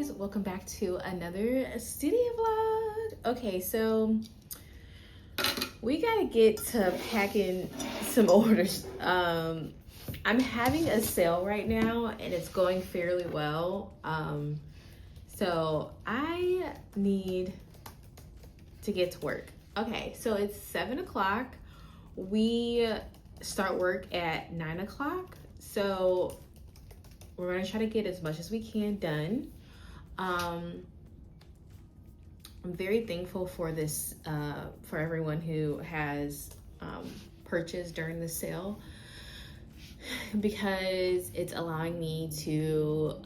guys, welcome back to another studio vlog. Okay, so we gotta get to packing some orders. I'm having a sale right now and it's going fairly well. So I need to get to work. Okay, so it's 7 o'clock. We start work at 9 o'clock. So we're gonna try to get as much as we can done. I'm very thankful for this, for everyone who has purchased during the sale, because it's allowing me to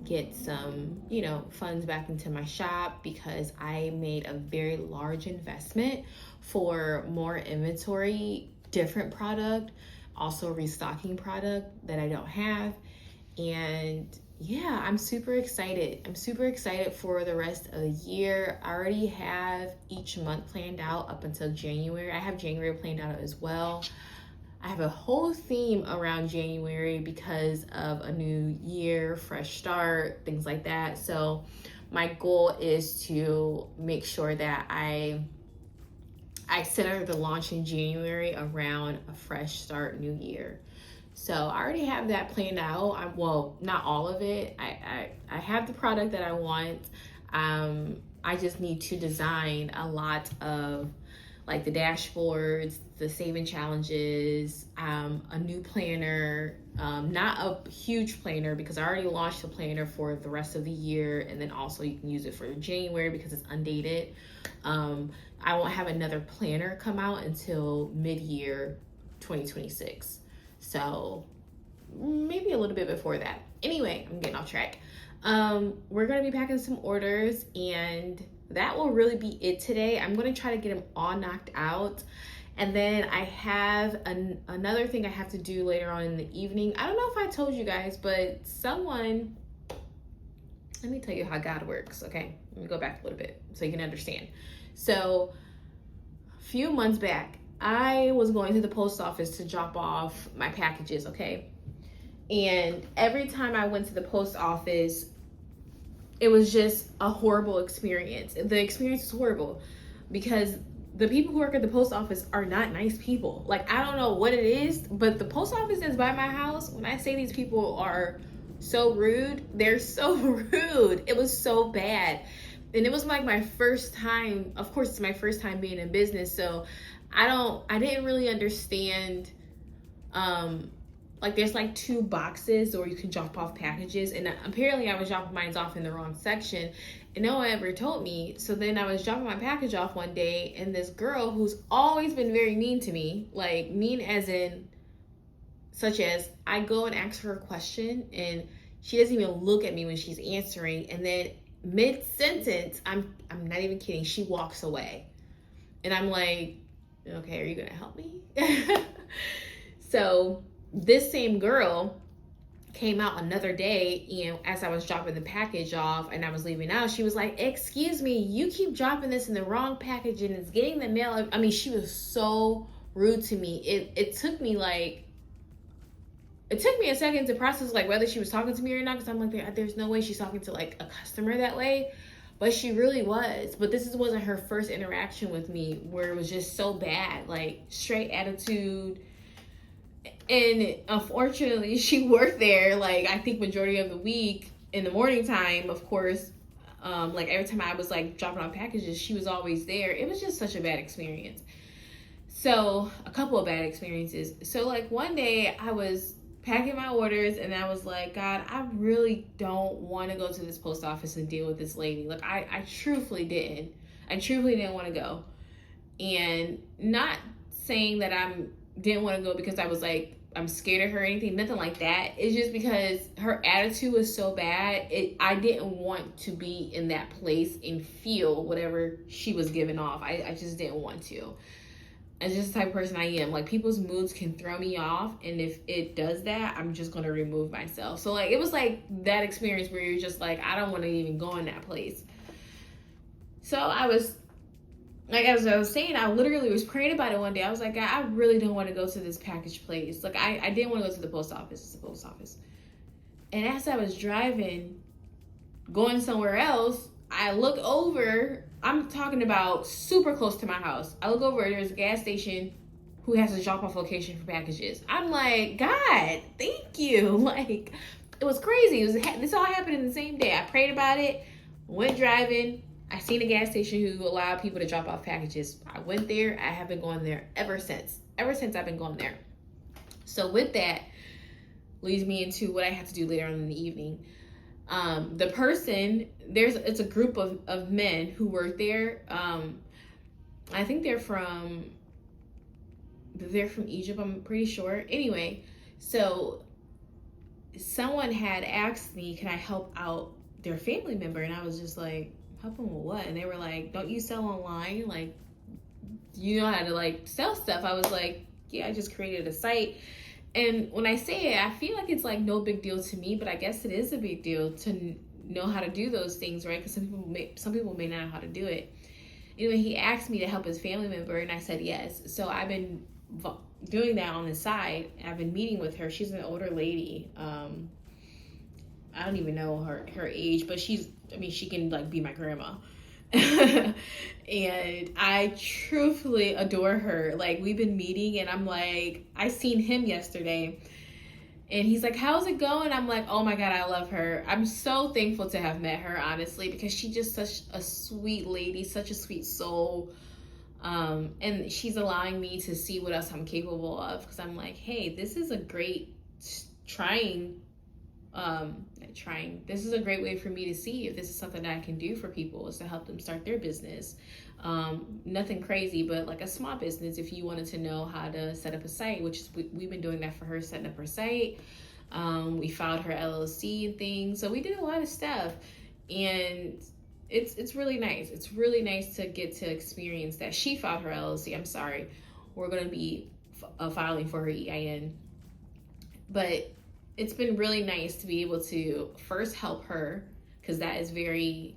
get some, funds back into my shop, because I made a very large investment for more inventory, different product, also restocking product that I don't have. And yeah, I'm super excited. I'm super excited for the rest of the year. I already have each month planned out up until January. I have January planned out as well. I have a whole theme around January because of a new year, fresh start, things like that. So my goal is to make sure that I center the launch in January around a fresh start, new year. So I already have that planned out. Well, not all of it. I have the product that I want. I just need to design a lot of like the dashboards, the saving challenges, a new planner, not a huge planner because I already launched a planner for the rest of the year, and then also you can use it for January because it's undated. I won't have another planner come out until mid-year 2026. So maybe a little bit before that. Anyway, I'm getting off track. We're gonna be packing some orders, and that will really be it today. I'm gonna try to get them all knocked out. And then I have another thing I have to do later on in the evening. I don't know if I told you guys, but let me tell you how God works, okay? Let me go back a little bit so you can understand. So a few months back, I was going to the post office to drop off my packages, okay? And every time I went to the post office, it was just a horrible experience. The experience was horrible because the people who work at the post office are not nice people. Like, I don't know what it is, but the post office that's by my house, when I say these people are so rude, they're so rude. It was so bad. And it was like my first time, of course, it's my first time being in business, so I didn't really understand, like there's like two boxes or you can drop off packages, and apparently I was dropping mine off in the wrong section and no one ever told me. So then I was dropping my package off one day, and this girl who's always been very mean to me, like mean as in such as I go and ask her a question and she doesn't even look at me when she's answering, and then mid-sentence, I'm not even kidding, she walks away. And I'm like, okay, are you gonna help me? So this same girl came out another day, and as I was dropping the package off and I was leaving out, she was like, excuse me, you keep dropping this in the wrong package and it's getting the mail. I mean, she was so rude to me. It took me a second to process like whether she was talking to me or not, because I'm like, there's no way she's talking to like a customer that way. But she really was. But this wasn't her first interaction with me where it was just so bad, like straight attitude. And unfortunately, she worked there, like I think majority of the week in the morning time, of course. Like every time I was like dropping off packages, she was always there. It was just such a bad experience. So a couple of bad experiences. So like one day I was packing my orders and I was like, God, I really don't want to go to this post office and deal with this lady. Like I truthfully didn't. I truthfully didn't want to go. And not saying that didn't want to go because I was like, I'm scared of her or anything, nothing like that. It's just because her attitude was so bad. I didn't want to be in that place and feel whatever she was giving off. I just didn't want to. It's just the type of person I am. Like, people's moods can throw me off, and if it does that, I'm just going to remove myself. So, like, it was like that experience where you're just like, I don't want to even go in that place. So I was, like, as I was saying, I literally was praying about it one day. I was like, God, I really don't want to go to this package place. Like, I didn't want to go to the post office. It's the post office. And as I was driving, going somewhere else, I look over, I'm talking about super close to my house. I look over, there's a gas station who has a drop-off location for packages. I'm like, God, thank you. Like, it was crazy. This all happened in the same day. I prayed about it, went driving. I seen a gas station who allowed people to drop off packages. I went there. I have been going there ever since. Ever since I've been going there. So with that, leads me into what I have to do later on in the evening. The person, it's a group of men who work there. I think they're from Egypt, I'm pretty sure. Anyway, so someone had asked me, can I help out their family member? And I was just like, help them with what? And they were like, don't you sell online? Like, you know how to like sell stuff? I was like, yeah, I just created a site. And when I say it, I feel like it's like no big deal to me, but I guess it is a big deal to know how to do those things, right? Because some people may not know how to do it. Anyway, he asked me to help his family member, and I said yes. So I've been doing that on the side. I've been meeting with her. She's an older lady. I don't even know her age, but she can like be my grandma. And I truthfully adore her. Like, we've been meeting, and I'm like, I seen him yesterday, and he's like, how's it going? I'm like, oh my God, I love her. I'm so thankful to have met her, honestly, because she's just such a sweet lady, such a sweet soul. And she's allowing me to see what else I'm capable of, because I'm like, hey, this is a great this is a great way for me to see if this is something that I can do for people, is to help them start their business. Nothing crazy, but like a small business. If you wanted to know how to set up a site, which is we've been doing that for her, setting up her site. We filed her LLC and things. So we did a lot of stuff, and it's really nice. It's really nice to get to experience that. She filed her LLC. I'm sorry. We're going to be filing for her EIN. But it's been really nice to be able to first help her, because that is very,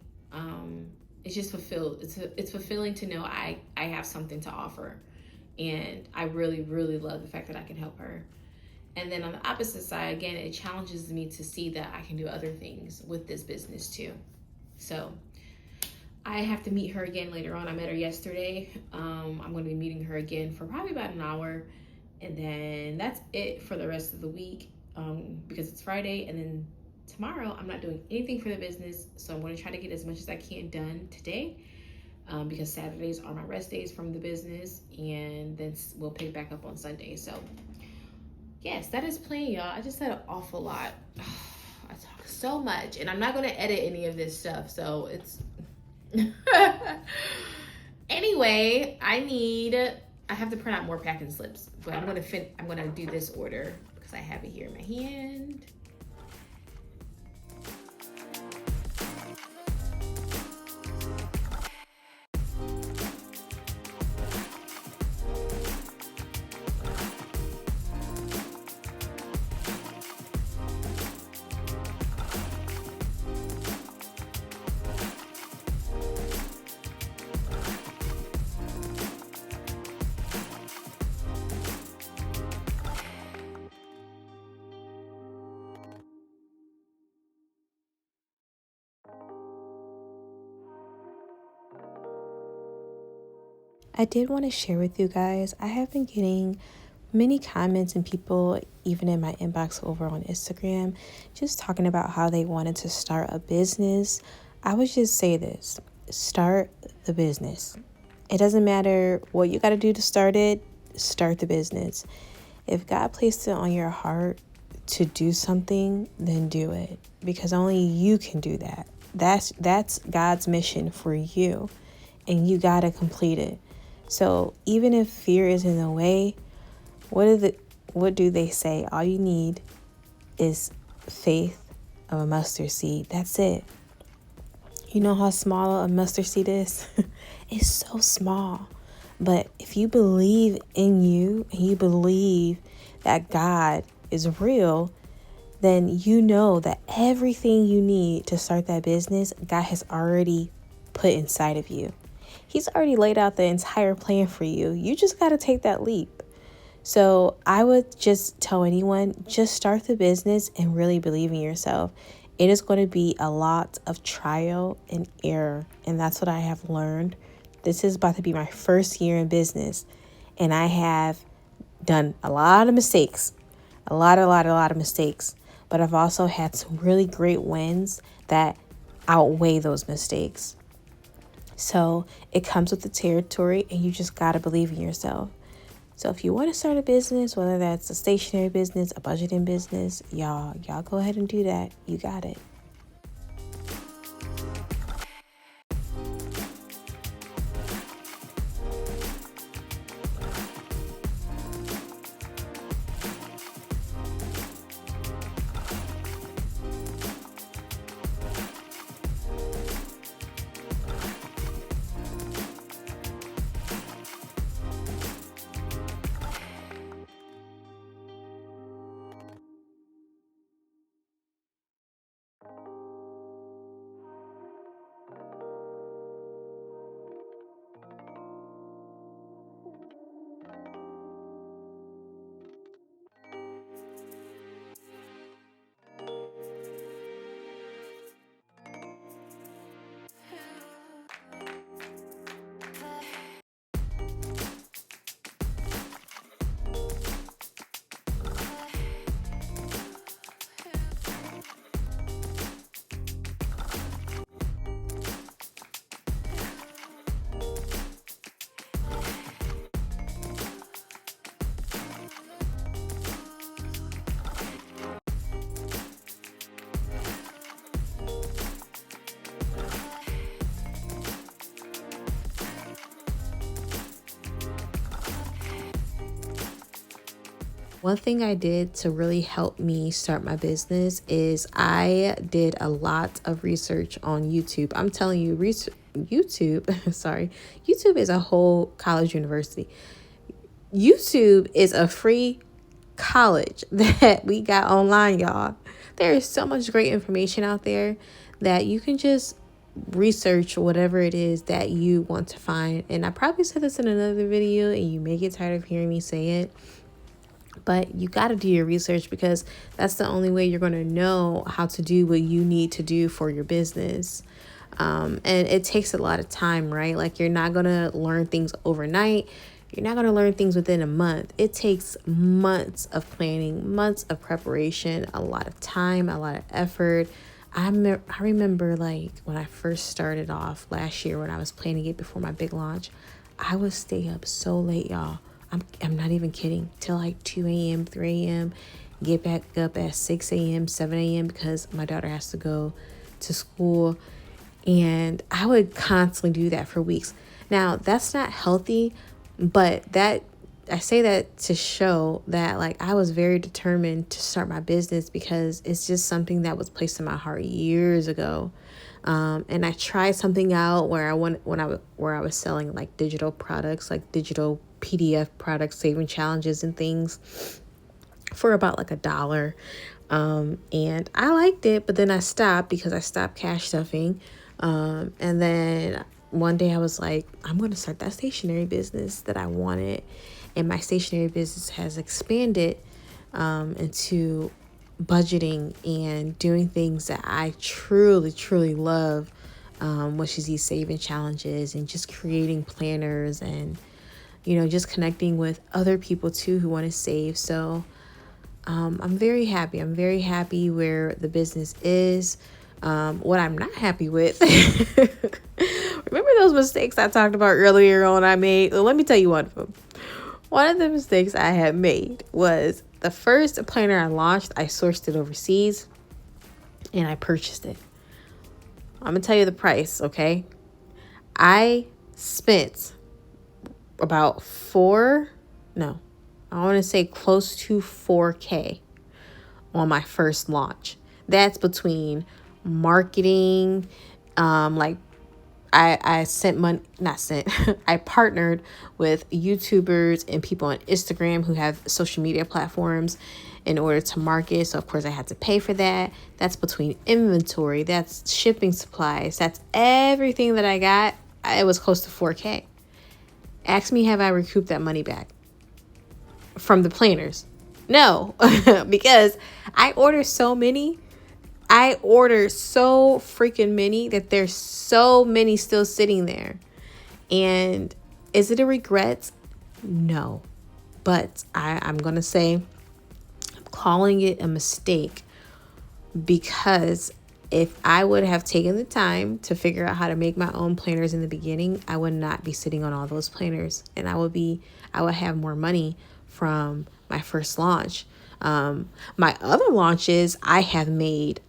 it's just fulfilled. It's fulfilling to know I have something to offer. And I really, really love the fact that I can help her. And then on the opposite side, again, it challenges me to see that I can do other things with this business too. So I have to meet her again later on. I met her yesterday. I'm going to be meeting her again for probably about an hour. And then that's it for the rest of the week, because it's Friday. And then tomorrow, I'm not doing anything for the business. So I'm going to try to get as much as I can done today, because Saturdays are my rest days from the business. And then we'll pick back up on Sunday. So yes, that is playing, y'all. I just said an awful lot. I talk so much, and I'm not going to edit any of this stuff. So it's... Anyway, I have to print out more packing slips, but I'm gonna do this order because I have it here in my hand. I did want to share with you guys, I have been getting many comments and people, even in my inbox over on Instagram, just talking about how they wanted to start a business. I would just say this: start the business. It doesn't matter what you got to do to start it, start the business. If God placed it on your heart to do something, then do it, because only you can do that. That's God's mission for you, and you got to complete it. So even if fear is in the way, what do they say? All you need is faith of a mustard seed. That's it. You know how small a mustard seed is? It's so small. But if you believe in you, and you believe that God is real, then you know that everything you need to start that business, God has already put inside of you. He's already laid out the entire plan for you. You just got to take that leap. So I would just tell anyone, just start the business and really believe in yourself. It is going to be a lot of trial and error. And that's what I have learned. This is about to be my first year in business. And I have done a lot of mistakes, a lot of mistakes. But I've also had some really great wins that outweigh those mistakes. So it comes with the territory, and you just got to believe in yourself. So if you want to start a business, whether that's a stationery business, a budgeting business, y'all go ahead and do that. You got it. One thing I did to really help me start my business is I did a lot of research on YouTube. I'm telling you, YouTube, sorry, YouTube is a whole college university. YouTube is a free college that we got online, y'all. There is so much great information out there that you can just research whatever it is that you want to find. And I probably said this in another video, and you may get tired of hearing me say it, but you got to do your research, because that's the only way you're going to know how to do what you need to do for your business. And it takes a lot of time, right? Like, you're not going to learn things overnight. You're not going to learn things within a month. It takes months of planning, months of preparation, a lot of time, a lot of effort. I remember, like, when I first started off last year, when I was planning it before my big launch, I would stay up so late, y'all. I'm not even kidding, till like 2 a.m., 3 a.m., get back up at 6 a.m., 7 a.m. because my daughter has to go to school. And I would constantly do that for weeks. Now, that's not healthy, but I say that to show that, like, I was very determined to start my business, because it's just something that was placed in my heart years ago. And I tried something out where I was selling like digital products, like digital PDF products, saving challenges and things for about like $1. And I liked it, but then I stopped because I stopped cash stuffing. And then one day I was like, I'm going to start that stationery business that I wanted. And my stationery business has expanded into budgeting and doing things that I truly love, which is these saving challenges and just creating planners and, just connecting with other people too who want to save. So I'm very happy. I'm very happy where the business is. What I'm not happy with, remember those mistakes I talked about earlier on I made? Well, let me tell you one of them. One of the mistakes I had made was the first planner I launched, I sourced it overseas and I purchased it. I'm going to tell you the price, okay? I spent about I want to say close to $4,000 on my first launch. That's between marketing, I sent money, not sent, I partnered with YouTubers and people on Instagram who have social media platforms in order to market. So, of course, I had to pay for that. That's between inventory, that's shipping supplies, that's everything that I got. It was close to $4,000. Ask me, have I recouped that money back from the planners? No, because I ordered so many. I ordered so freaking many that there's so many still sitting there. And is it a regret? No. But I'm going to say I'm calling it a mistake, because if I would have taken the time to figure out how to make my own planners in the beginning, I would not be sitting on all those planners, and I would have more money from my first launch. My other launches, I have made,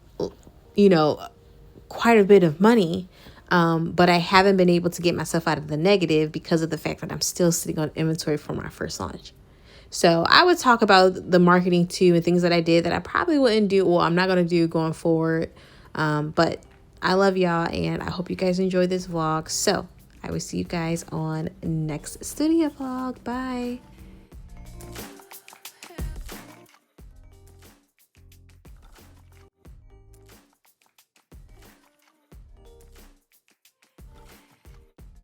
quite a bit of money, but I haven't been able to get myself out of the negative because of the fact that I'm still sitting on inventory for my first launch. So I would talk about the marketing too and things that I did that I probably wouldn't do. Well, I'm not going to do going forward. But I love y'all, and I hope you guys enjoyed this vlog. So I will see you guys on next studio vlog. Bye.